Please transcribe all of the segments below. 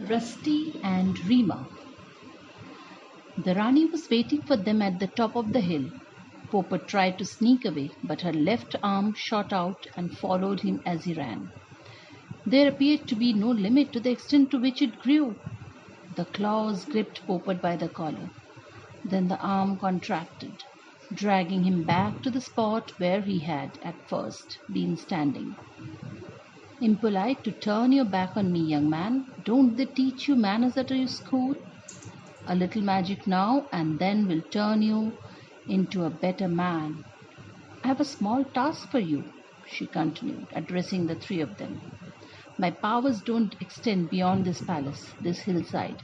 Rusty and Rima. The Rani was waiting for them at the top of the hill. Poppet tried to sneak away, but her left arm shot out and followed him as he ran. There appeared to be no limit to the extent to which it grew. The claws gripped Poppet by the collar. Then the arm contracted, dragging him back to the spot where he had, at first, been standing. Impolite to turn your back on me, young man. Don't they teach you manners at your school? A little magic now, and then will turn you into a better man. I have a small task for you, she continued, addressing the three of them. My powers don't extend beyond this palace, this hillside.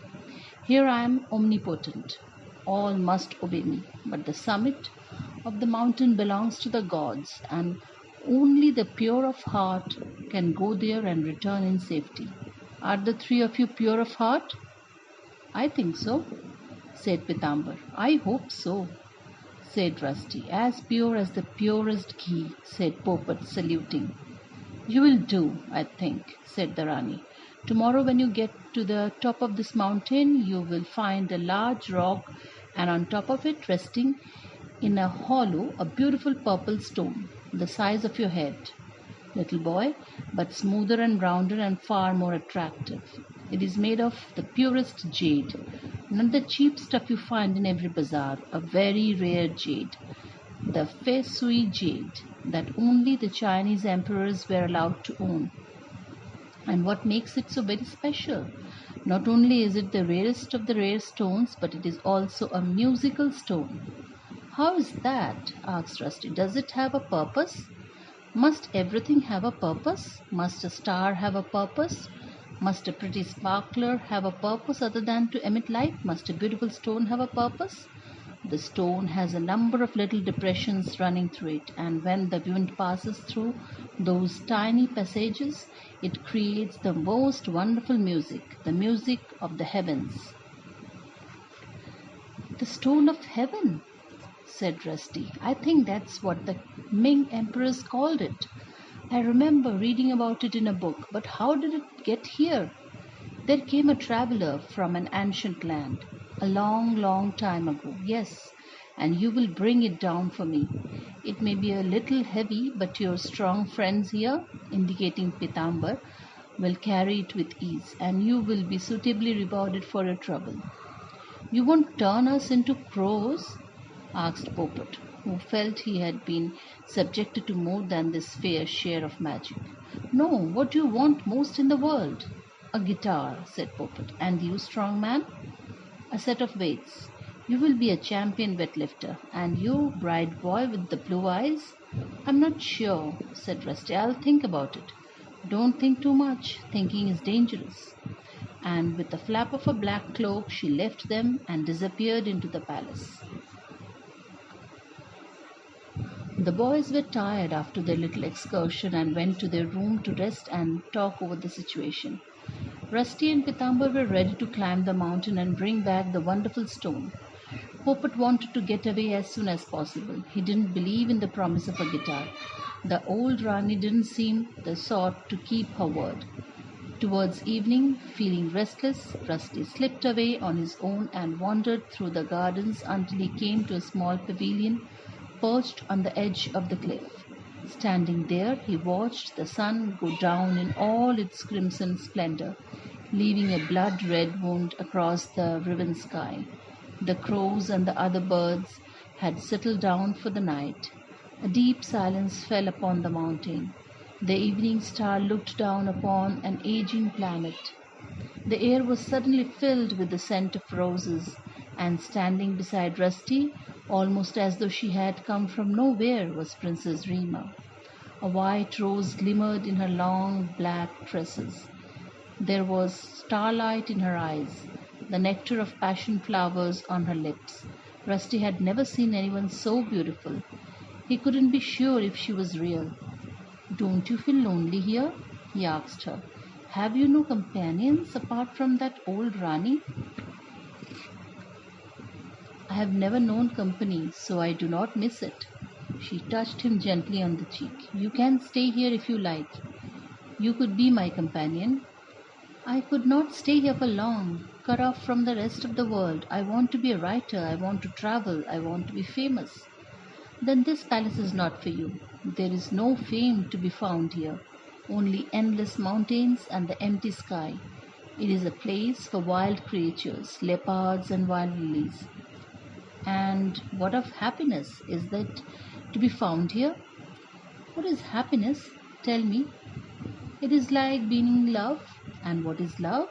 Here I am omnipotent. All must obey me, but the summit of the mountain belongs to the gods, and only the pure of heart can go there and return in safety. Are the three of you pure of heart? I think so, said Pitambar. I hope so, said Rusty. As pure as the purest ghee, said Poppet, saluting. You will do, I think, said the Rani. Tomorrow when you get to the top of this mountain, you will find a large rock, and on top of it, resting in a hollow, a beautiful purple stone, the size of your head, little boy, but smoother and rounder and far more attractive. It is made of the purest jade, not the cheap stuff you find in every bazaar, a very rare jade, the fei sui jade that only the Chinese emperors were allowed to own. And what makes it so very special? Not only is it the rarest of the rare stones, but it is also a musical stone. How is that? Asked Rusty. Does it have a purpose? Must everything have a purpose? Must a star have a purpose? Must a pretty sparkler have a purpose other than to emit light? Must a beautiful stone have a purpose? The stone has a number of little depressions running through it, and when the wind passes through those tiny passages, it creates the most wonderful music, the music of the heavens. The stone of heaven, said Rusty. I think that's what the Ming emperors called it. I remember reading about it in a book, but how did it get here? There came a traveler from an ancient land, a long, long time ago, yes, and you will bring it down for me. It may be a little heavy, but your strong friends here, indicating Pitambar, will carry it with ease, and you will be suitably rewarded for your trouble. You won't turn us into crows? Asked Poppet, who felt he had been subjected to more than this fair share of magic. No, what do you want most in the world? A guitar, said Poppet. And you, strong man? A set of weights. You will be a champion weightlifter. And you, bright boy with the blue eyes? I'm not sure, said Rusty. I'll think about it. Don't think too much. Thinking is dangerous. And with a flap of a black cloak, she left them and disappeared into the palace. The boys were tired after their little excursion and went to their room to rest and talk over the situation. Rusty and Pitambar were ready to climb the mountain and bring back the wonderful stone. Poppet wanted to get away as soon as possible. He didn't believe in the promise of a guitar. The old Rani didn't seem the sort to keep her word. Towards evening, feeling restless, Rusty slipped away on his own and wandered through the gardens until he came to a small pavilion perched on the edge of the cliff. Standing there, he watched the sun go down in all its crimson splendor, leaving a blood-red wound across the riven sky. The crows and the other birds had settled down for the night. A deep silence fell upon the mountain. The evening star looked down upon an aging planet. The air was suddenly filled with the scent of roses, and standing beside Rusty, almost as though she had come from nowhere, was Princess Rima. A white rose glimmered in her long black tresses. There was starlight in her eyes, the nectar of passion flowers on her lips. Rusty had never seen anyone so beautiful. He couldn't be sure if she was real. Don't you feel lonely here? He asked her. Have you no companions apart from that old Rani? I have never known company, so I do not miss it. She touched him gently on the cheek. You can stay here if you like. You could be my companion. I could not stay here for long, cut off from the rest of the world. I want to be a writer, I want to travel, I want to be famous. Then this palace is not for you. There is no fame to be found here, only endless mountains and the empty sky. It is a place for wild creatures, leopards and wild lilies. And what of happiness? Is that to be found here? What is happiness? Tell me. It is like being in love. And what is love?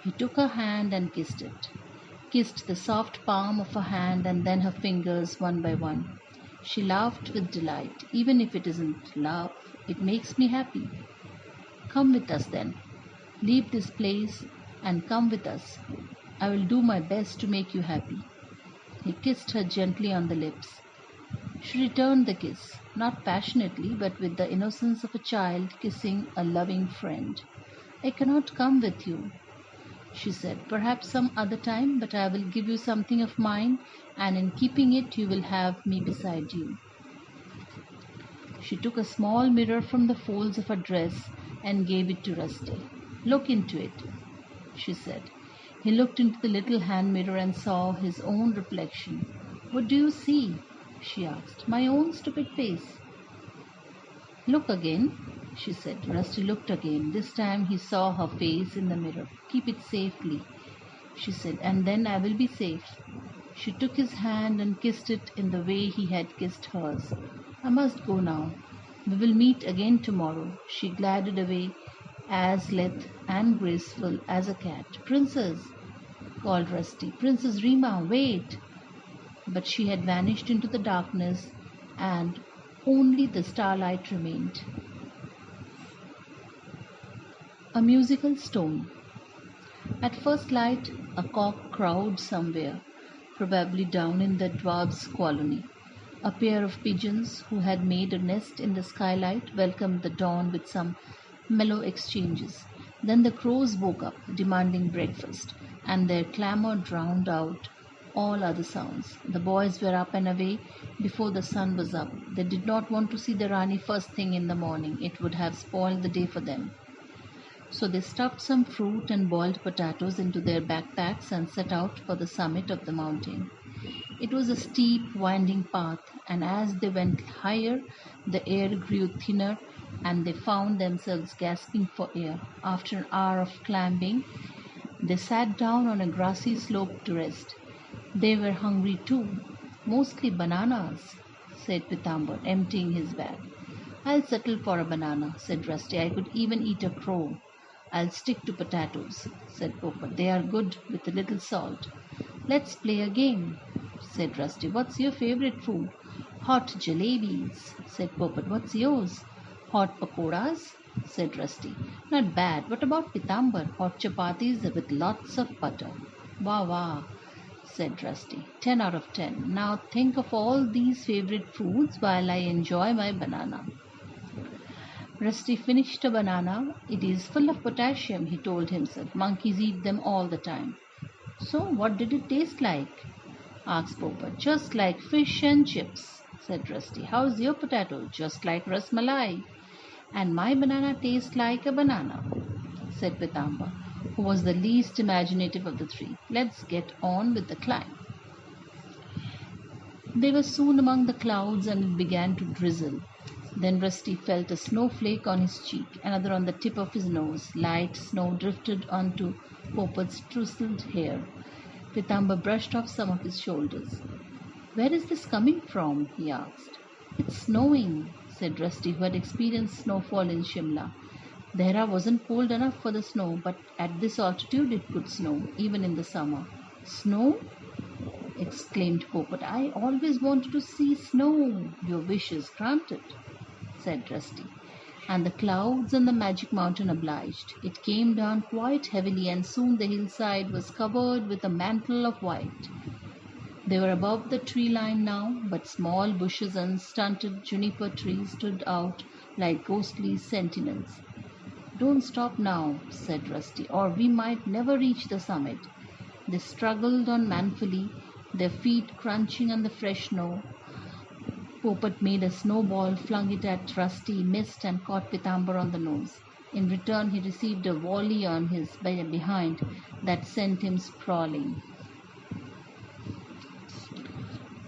He took her hand and kissed it. Kissed the soft palm of her hand and then her fingers one by one. She laughed with delight. Even if it isn't love, it makes me happy. Come with us then. Leave this place and come with us. I will do my best to make you happy. He kissed her gently on the lips. She returned the kiss, not passionately, but with the innocence of a child kissing a loving friend. I cannot come with you, she said. Perhaps some other time, but I will give you something of mine, and in keeping it you will have me beside you. She took a small mirror from the folds of her dress and gave it to Rusty. Look into it, she said. He looked into the little hand mirror and saw his own reflection. What do you see? She asked. My own stupid face. Look again, she said. Rusty looked again. This time he saw her face in the mirror. Keep it safely, she said, and then I will be safe. She took his hand and kissed it in the way he had kissed hers. I must go now. We will meet again tomorrow. She glided away as lithe and graceful as a cat. Princess, called Rusty. Princess Rima, wait! But she had vanished into the darkness, and only the starlight remained. A musical stone. At first light, a cock crowed somewhere, probably down in the dwarf's colony. A pair of pigeons who had made a nest in the skylight welcomed the dawn with some mellow exchanges. Then the crows woke up, demanding breakfast, and their clamor drowned out all other sounds. The boys were up and away before the sun was up. They did not want to see the Rani first thing in the morning. It would have spoiled the day for them. So they stuffed some fruit and boiled potatoes into their backpacks and set out for the summit of the mountain. It was a steep, winding path, and as they went higher, the air grew thinner, and they found themselves gasping for air. After an hour of climbing, they sat down on a grassy slope to rest. They were hungry too. Mostly bananas, said Pitambar, emptying his bag. I'll settle for a banana, said Rusty. I could even eat a crow. I'll stick to potatoes, said Popat. They are good with a little salt. Let's play a game, said Rusty. What's your favorite food? Hot jalebis, said Popat. What's yours? Hot pakoras, said Rusty. Not bad. What about Pitambar? Hot chapatis with lots of butter. Wah wah, said Rusty. 10 out of 10. Now think of all these favorite foods while I enjoy my banana. Rusty finished a banana. It is full of potassium, he told himself. Monkeys eat them all the time. So what did it taste like? Asked Popat. Just like fish and chips, said Rusty. How's your potato? Just like rasmalai. And my banana tastes like a banana, said Pitambar, who was the least imaginative of the three. Let's get on with the climb. They were soon among the clouds and it began to drizzle. Then Rusty felt a snowflake on his cheek, another on the tip of his nose. Light snow drifted onto Popat's tousled hair. Pitambar brushed off some of his shoulders. Where is this coming from? He asked. It's snowing, said Rusty, who had experienced snowfall in Shimla. The Hera wasn't cold enough for the snow, but at this altitude it could snow, even in the summer. Snow? Exclaimed Popat. I always wanted to see snow. Your wish is granted, said Rusty. And the clouds and the magic mountain obliged. It came down quite heavily, and soon the hillside was covered with a mantle of white. They were above the tree line now, but small bushes and stunted juniper trees stood out like ghostly sentinels. Don't stop now, said Rusty, or we might never reach the summit. They struggled on manfully, their feet crunching on the fresh snow. Popat made a snowball, flung it at Rusty, missed, and caught Pitambar on the nose. In return, he received a volley on his behind that sent him sprawling.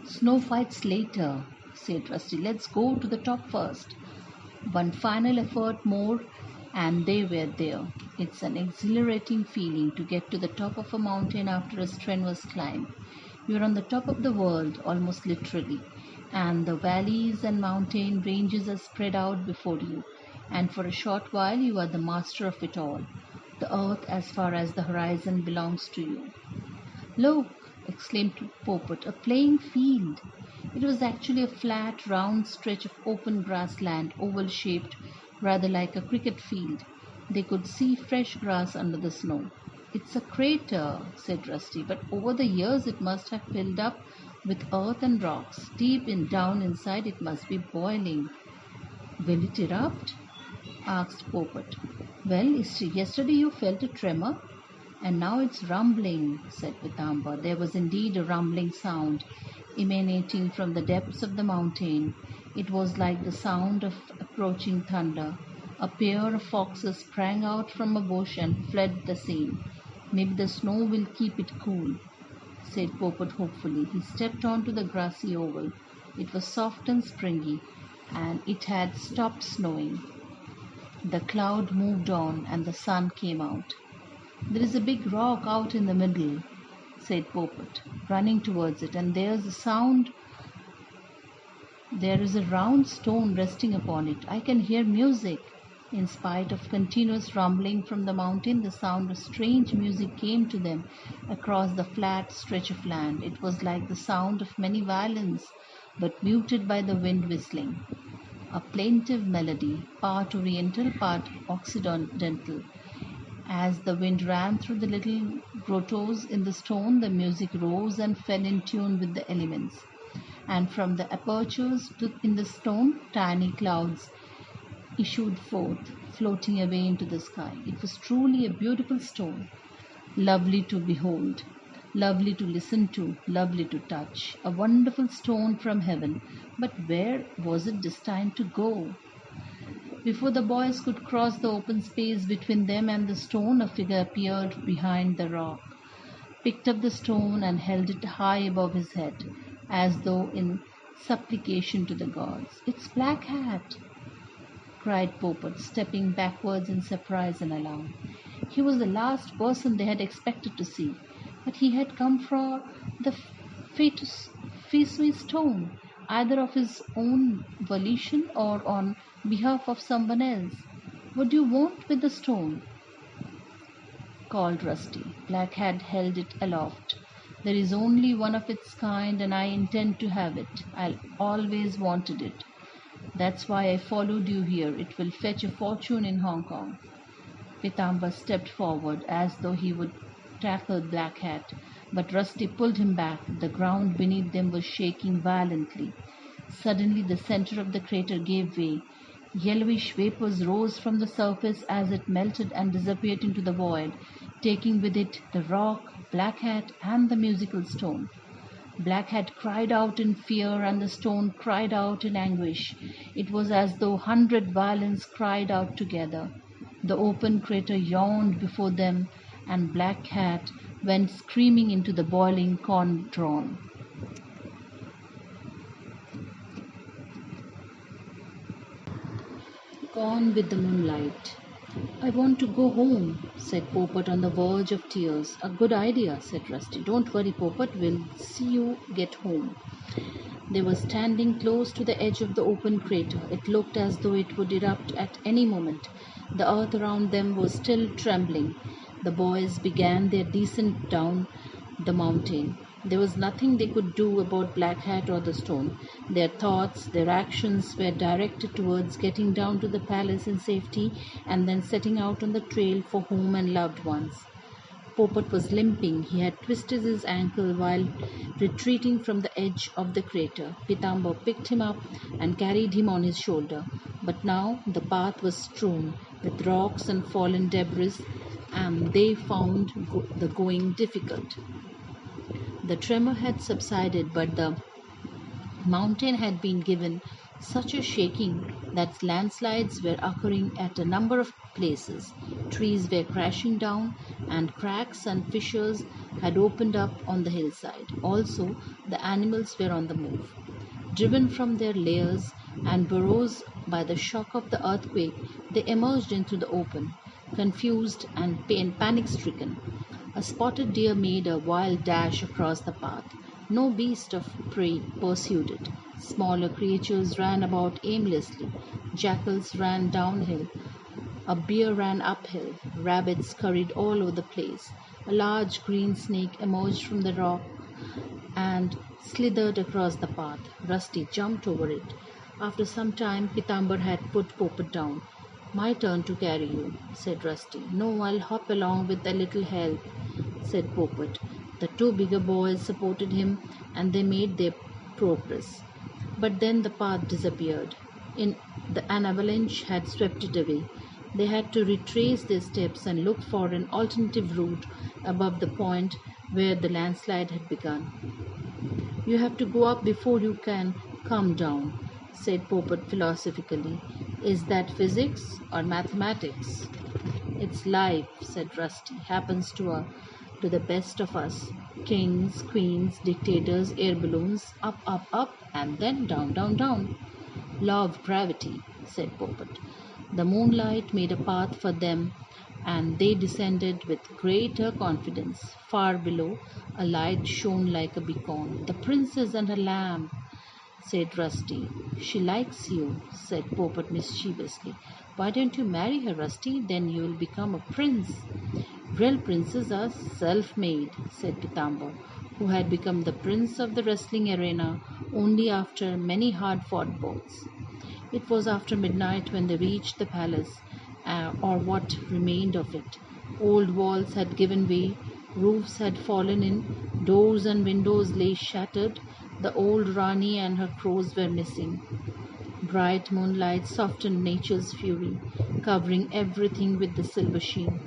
"Snow fights later," said Rusty. "Let's go to the top first." One final effort more, and they were there. It's an exhilarating feeling to get to the top of a mountain after a strenuous climb. You're on the top of the world, almost literally, and the valleys and mountain ranges are spread out before you, and for a short while you are the master of it all. The earth, as far as the horizon, belongs to you. "Look!" exclaimed Poppet, "a playing field!" It was actually a flat, round stretch of open grassland, oval-shaped, rather like a cricket field. They could see fresh grass under the snow. "It's a crater," said Rusty, "but over the years it must have filled up with earth and rocks. Deep down inside it must be boiling." "Will it erupt?" asked Poppet. "Well, yesterday you felt a tremor, and now it's rumbling," said Pitamba. There was indeed a rumbling sound emanating from the depths of the mountain. It was like the sound of approaching thunder. A pair of foxes sprang out from a bush and fled the scene. "Maybe the snow will keep it cool," said Poppet hopefully. He stepped onto the grassy oval. It was soft and springy, and it had stopped snowing. The cloud moved on, and the sun came out. "There is a big rock out in the middle," said Poppet, running towards it, "and there is a round stone resting upon it. I can hear music." In spite of continuous rumbling from the mountain, the sound of strange music came to them across the flat stretch of land. It was like the sound of many violins, but muted by the wind whistling. A plaintive melody, part oriental, part occidental. As the wind ran through the little grottos in the stone, the music rose and fell in tune with the elements. And from the apertures in the stone, tiny clouds issued forth, floating away into the sky. It was truly a beautiful stone, lovely to behold, lovely to listen to, lovely to touch. A wonderful stone from heaven. But where was it destined to go? Before the boys could cross the open space between them and the stone, a figure appeared behind the rock, picked up the stone, and held it high above his head, as though in supplication to the gods. "It's Black Hat!" cried Poppet, stepping backwards in surprise and alarm. He was the last person they had expected to see, but he had come for the Fesui stone, either of his own volition or on behalf of someone else. "What do you want with the stone?" called Rusty. Black Hat held it aloft. "There is only one of its kind, and I intend to have it. I always wanted it. That's why I followed you here. It will fetch a fortune in Hong Kong." Pitamba stepped forward as though he would tackle Black Hat, but Rusty pulled him back. The ground beneath them was shaking violently. Suddenly the center of the crater gave way. Yellowish vapors rose from the surface as it melted and disappeared into the void, taking with it the rock, Black Hat, and the musical stone. Black Hat cried out in fear, and the stone cried out in anguish. It was as though 100 violins cried out together. The open crater yawned before them, and Black Hat went screaming into the boiling cauldron. Gone with the moonlight. "I want to go home," said Poppet on the verge of tears. "A good idea," said Rusty. "Don't worry, Poppet. We'll see you get home." They were standing close to the edge of the open crater. It looked as though it would erupt at any moment. The earth around them was still trembling. The boys began their descent down the mountain. There was nothing they could do about Black Hat or the stone. Their thoughts, their actions were directed towards getting down to the palace in safety and then setting out on the trail for home and loved ones. Poppet was limping. He had twisted his ankle while retreating from the edge of the crater. Pitamba picked him up and carried him on his shoulder. But now the path was strewn with rocks and fallen debris, and they found the going difficult. The tremor had subsided, but the mountain had been given Such a shaking that landslides were occurring at a number of places. Trees were crashing down, and cracks and fissures had opened up on the hillside. Also, the animals were on the move. Driven from their lairs and burrows by the shock of the earthquake, they emerged into the open, confused and panic stricken. A spotted deer made a wild dash across the path. No beast of prey pursued it. Smaller creatures ran about aimlessly. Jackals ran downhill. A bear ran uphill. Rabbits scurried all over the place. A large green snake emerged from the rock and slithered across the path. Rusty jumped over it. After some time, Pitambar had put Poppet down. My turn to carry you, said Rusty. No, I'll hop along with a little help, said Poppet. The two bigger boys supported him and they made their progress. But then the path disappeared. An avalanche had swept it away. They had to retrace their steps and look for an alternative route above the point where the landslide had begun. You have to go up before you can come down, said Poppet philosophically. Is that physics or mathematics? It's life, said Rusty. Happens to the best of us. Kings, queens, dictators, air balloons, up, and then down, down, down. Law of gravity, said Poppet. The moonlight made a path for them, and they descended with greater confidence. Far below, a light shone like a beacon. The princess and her lamb, said Rusty. She likes you, said Poppet mischievously. Why don't you marry her, Rusty? Then you will become a prince. Real princes are self-made, said Pitambar, who had become the prince of the wrestling arena only after many hard-fought bouts. It was after midnight when they reached the palace, or what remained of it. Old walls had given way, roofs had fallen in, doors and windows lay shattered. The old Rani and her crows were missing. Bright moonlight softened nature's fury, covering everything with the silver sheen.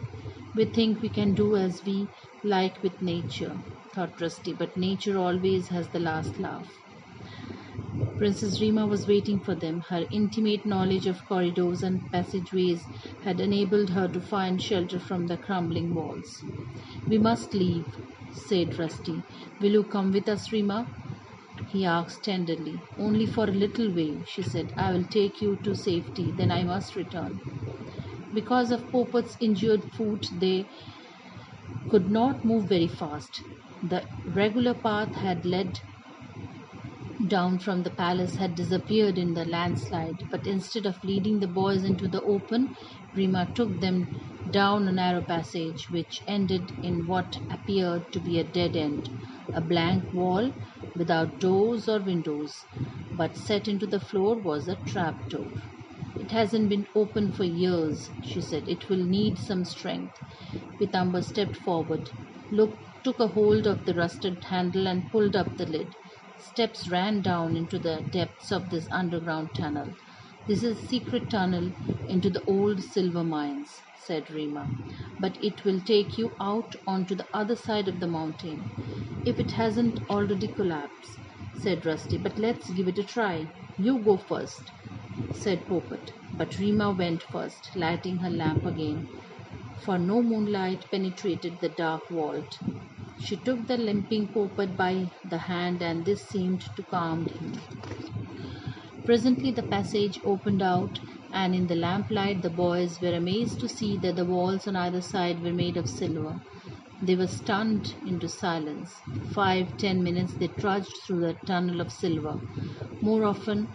We think we can do as we like with nature, thought Rusty, but nature always has the last laugh. Princess Rima was waiting for them. Her intimate knowledge of corridors and passageways had enabled her to find shelter from the crumbling walls. We must leave, said Rusty. Will you come with us, Rima? He asked tenderly. Only for a little way, she said. I will take you to safety, then I must return. Because of Poppet's injured foot, they could not move very fast. The regular path had led down from the palace had disappeared in the landslide, but instead of leading the boys into the open, Rima took them down a narrow passage which ended in what appeared to be a dead end, a blank wall without doors or windows, but set into the floor was a trap door. It hasn't been opened for years, she said. It will need some strength. Pitambar stepped forward, took a hold of the rusted handle and pulled up the lid. Steps ran down into the depths of this underground tunnel. This is a secret tunnel into the old silver mines, said Rima. But it will take you out onto the other side of the mountain, if it hasn't already collapsed, said Rusty. But let's give it a try. You go first, said Poppet. But Rima went first, lighting her lamp again, for no moonlight penetrated the dark vault. She took the limping Poppet by the hand, and this seemed to calm him. Presently the passage opened out, and in the lamplight the boys were amazed to see that the walls on either side were made of silver. They were stunned into silence. 5-10 minutes they trudged through the tunnel of silver. More often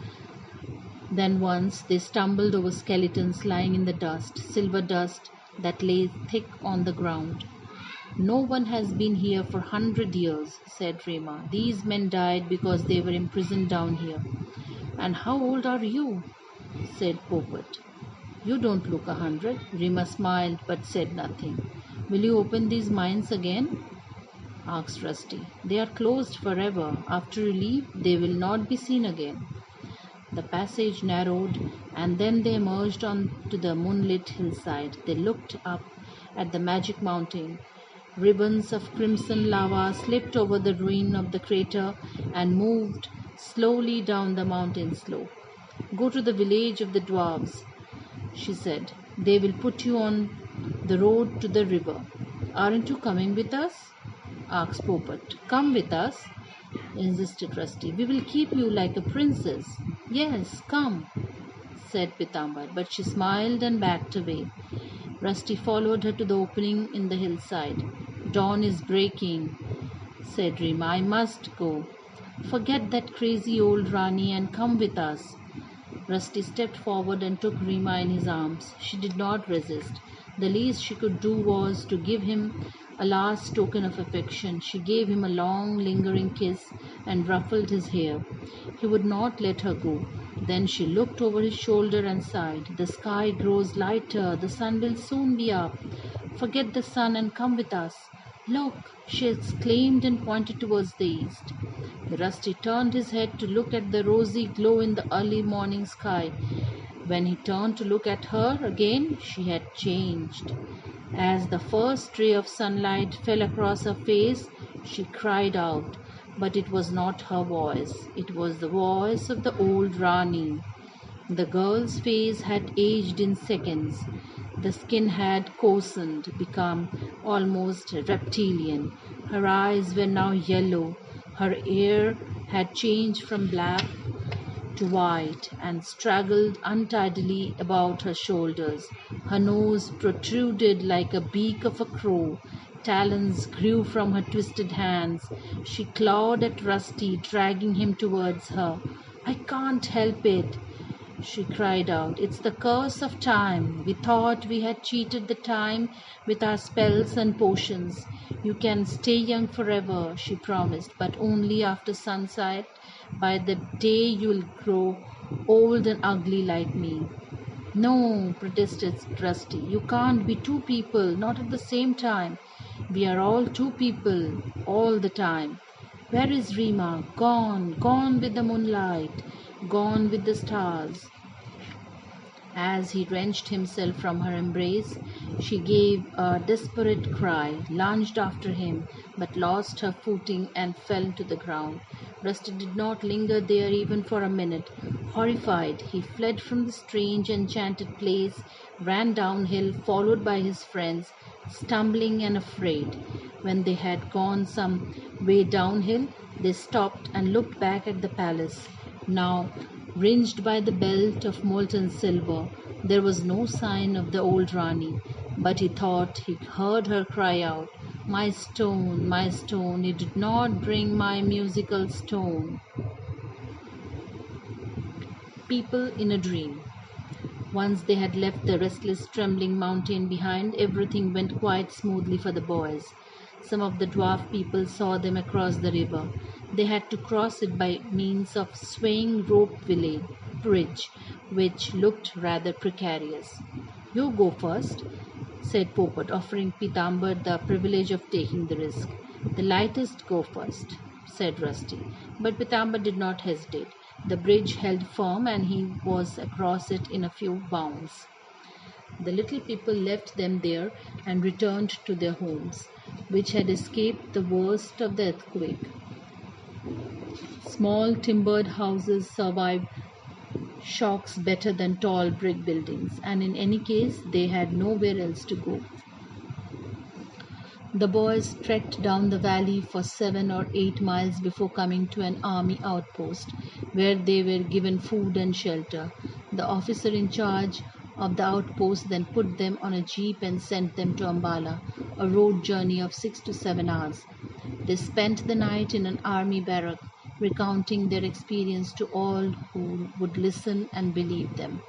than once they stumbled over skeletons lying in the dust, silver dust that lay thick on the ground. No one has been here for 100 years, said Rima. These men died because they were imprisoned down here. And how old are you? Said Poppet. You don't look 100. Rima smiled but said nothing. Will you open these mines again? Asked Rusty. They are closed forever. After you leave, they will not be seen again. The passage narrowed, and then they emerged onto the moonlit hillside. They looked up at the magic mountain. Ribbons of crimson lava slipped over the ruin of the crater and moved slowly down the mountain slope. Go to the village of the dwarves, she said. They will put you on the road to the river. Aren't you coming with us? Asked Poppet. Come with us, insisted Rusty. We will keep you like a princess. Yes, come, said Pitambar, but she smiled and backed away. Rusty followed her to the opening in the hillside. Dawn is breaking, said Rima. I must go. Forget that crazy old Rani and come with us. Rusty stepped forward and took Rima in his arms. She did not resist. The least she could do was to give him a last token of affection. She gave him a long, lingering kiss and ruffled his hair. He would not let her go. Then she looked over his shoulder and sighed. The sky grows lighter. The sun will soon be up. Forget the sun and come with us. Look, she exclaimed and pointed towards the east. Rusty turned his head to look at the rosy glow in the early morning sky. When he turned to look at her again, she had changed. As the first ray of sunlight fell across her face, she cried out. But it was not her voice. It was the voice of the old Rani. The girl's face had aged in seconds. The skin had coarsened, become almost reptilian. Her eyes were now yellow. Her hair had changed from black to white and straggled untidily about her shoulders. Her nose protruded like a beak of a crow. Talons grew from her twisted hands. She clawed at Rusty, dragging him towards her. I can't help it, she cried out. It's the curse of time. We thought we had cheated the time with our spells and potions. You can stay young forever, she promised, but only after sunset. By the day you'll grow old and ugly like me. No, protested Rusty. You can't be two people, not at the same time. We are all two people, all the time. Where is Rima? Gone, gone with the moonlight, gone with the stars. As he wrenched himself from her embrace, she gave a desperate cry, lunged after him, but lost her footing and fell to the ground. Rusty did not linger there even for a minute. Horrified, he fled from the strange, enchanted place, ran downhill, followed by his friends, stumbling and afraid. When they had gone some way downhill, they stopped and looked back at the palace. Now ringed by the belt of molten silver, there was no sign of the old Rani, but he thought he heard her cry out, my stone, you did not bring my musical stone." People in a dream. Once they had left the restless, trembling mountain behind, everything went quite smoothly for the boys. Some of the dwarf people saw them across the river. They had to cross it by means of swaying rope bridge, which looked rather precarious. "You go first," said Poppet, offering Pitambar the privilege of taking the risk. "The lightest go first," said Rusty. But Pitambar did not hesitate. The bridge held firm, and he was across it in a few bounds. The little people left them there and returned to their homes, which had escaped the worst of the earthquake. Small timbered houses survived shocks better than tall brick buildings, and in any case they had nowhere else to go. The boys trekked down the valley for 7 or 8 miles before coming to an army outpost, where they were given food and shelter. The officer in charge of the outpost then put them on a jeep and sent them to Ambala, a road journey of 6 to 7 hours. They spent the night in an army barrack, recounting their experience to all who would listen and believe them.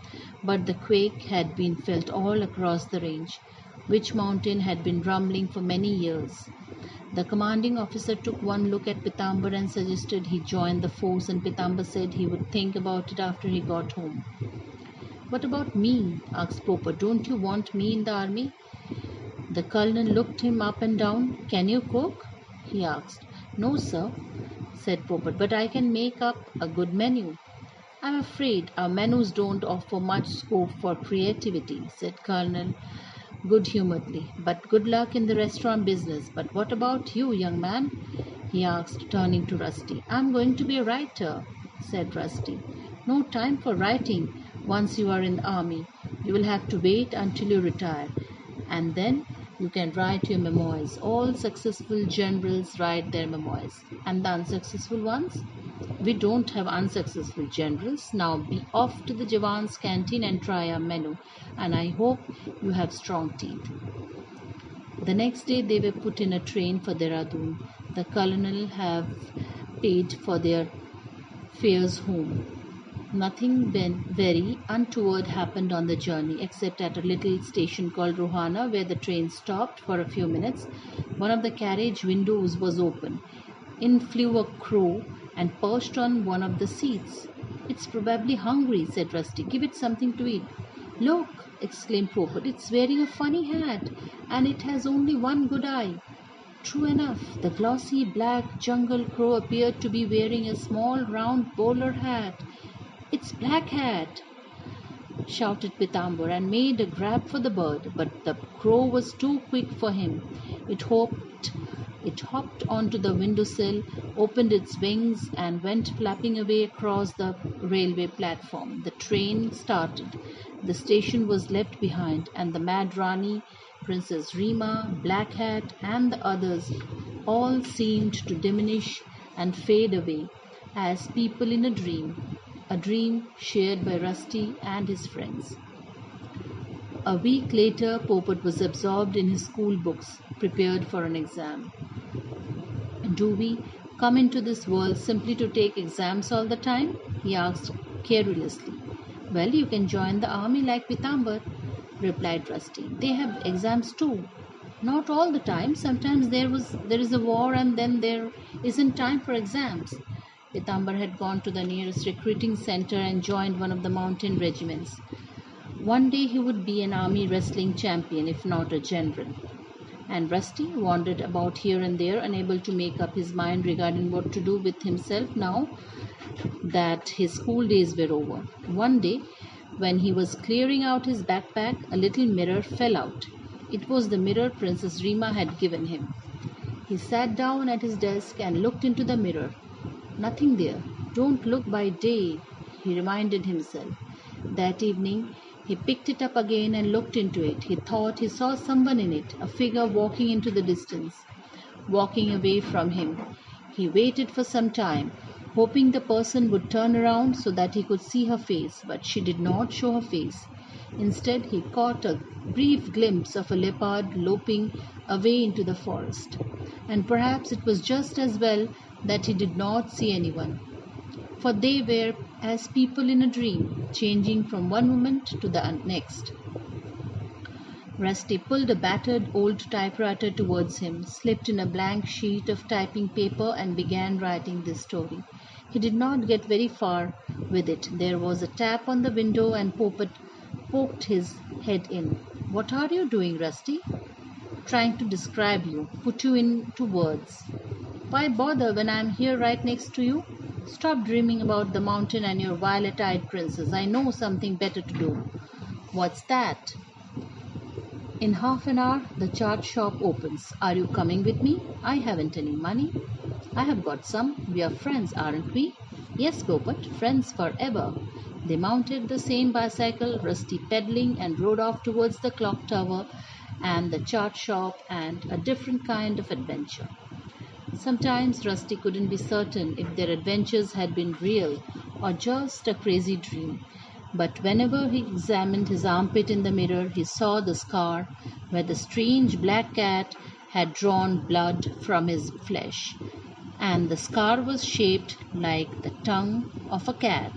But the quake had been felt all across the range. Witch Mountain had been rumbling for many years. The commanding officer took one look at Pitambar and suggested he join the force, and Pitambar said he would think about it after he got home. "What about me?" asked Poppet. "Don't you want me in the army?" The colonel looked him up and down. "Can you cook?" he asked. "No, sir," said Poppet, "but I can make up a good menu." "I'm afraid our menus don't offer much scope for creativity," said Colonel good-humouredly. "But good luck in the restaurant business. But what about you, young man?" he asked, turning to Rusty. "I'm going to be a writer," said Rusty. No time for writing once you are in the army. You will have to wait until you retire, and then you can write your memoirs. All successful generals write their memoirs. And the unsuccessful ones? We don't have unsuccessful generals. Now be off to the Jawan's canteen and try our menu. And I hope you have strong teeth. The next day they were put in a train for Dehradun. The colonel have paid for their fares home. Nothing very untoward happened on the journey, except at a little station called Rohana, where the train stopped for a few minutes. One of the carriage windows was open. In flew a crow and perched on one of the seats. "It's probably hungry," said Rusty. "Give it something to eat." "Look!" exclaimed Poppet. "It's wearing a funny hat, and it has only one good eye." True enough, the glossy black jungle crow appeared to be wearing a small round bowler hat. "It's Black Hat!" shouted Pitambur, and made a grab for the bird, but the crow was too quick for him. It hopped onto the windowsill, opened its wings, and went flapping away across the railway platform. The train started. The station was left behind, and the Mad Rani, Princess Rima, Black Hat, and the others all seemed to diminish and fade away as people in a dream shared by Rusty and his friends. A week later, Poppet was absorbed in his school books, prepared for an exam. "Do we come into this world simply to take exams all the time?" he asked querulously. "Well, you can join the army like Pitambar," replied Rusty. "They have exams too." "Not all the time. Sometimes there is a war, and then there isn't time for exams." Pitambar had gone to the nearest recruiting center and joined one of the mountain regiments. One day he would be an army wrestling champion, if not a general. And Rusty wandered about here and there, unable to make up his mind regarding what to do with himself now that his school days were over. One day, when he was clearing out his backpack, a little mirror fell out. It was the mirror Princess Rima had given him. He sat down at his desk and looked into the mirror. Nothing there. "Don't look by day," he reminded himself. That evening he picked it up again and looked into it. He thought he saw someone in it, a figure walking into the distance, walking away from him. He waited for some time, hoping the person would turn around so that he could see her face, but she did not show her face. Instead, he caught a brief glimpse of a leopard loping away into the forest. And perhaps it was just as well that he did not see anyone, for they were as people in a dream, changing from one moment to the next. Rusty pulled a battered old typewriter towards him, slipped in a blank sheet of typing paper, and began writing this story. He did not get very far with it. There was a tap on the window, and Poppet poked his head in. "What are you doing, Rusty?" "Trying to describe you, put you into words." "Why bother when I am here right next to you? Stop dreaming about the mountain and your violet-eyed princess. I know something better to do." "What's that?" "In half an hour the chart shop opens. Are you coming with me?" "I haven't any money." "I have got some. We are friends, aren't we?" "Yes, Poppet, friends forever." They mounted the same bicycle, Rusty pedaling, and rode off towards the clock tower and the chart shop and a different kind of adventure. Sometimes Rusty couldn't be certain if their adventures had been real or just a crazy dream. But whenever he examined his armpit in the mirror, he saw the scar where the strange black cat had drawn blood from his flesh. And the scar was shaped like the tongue of a cat.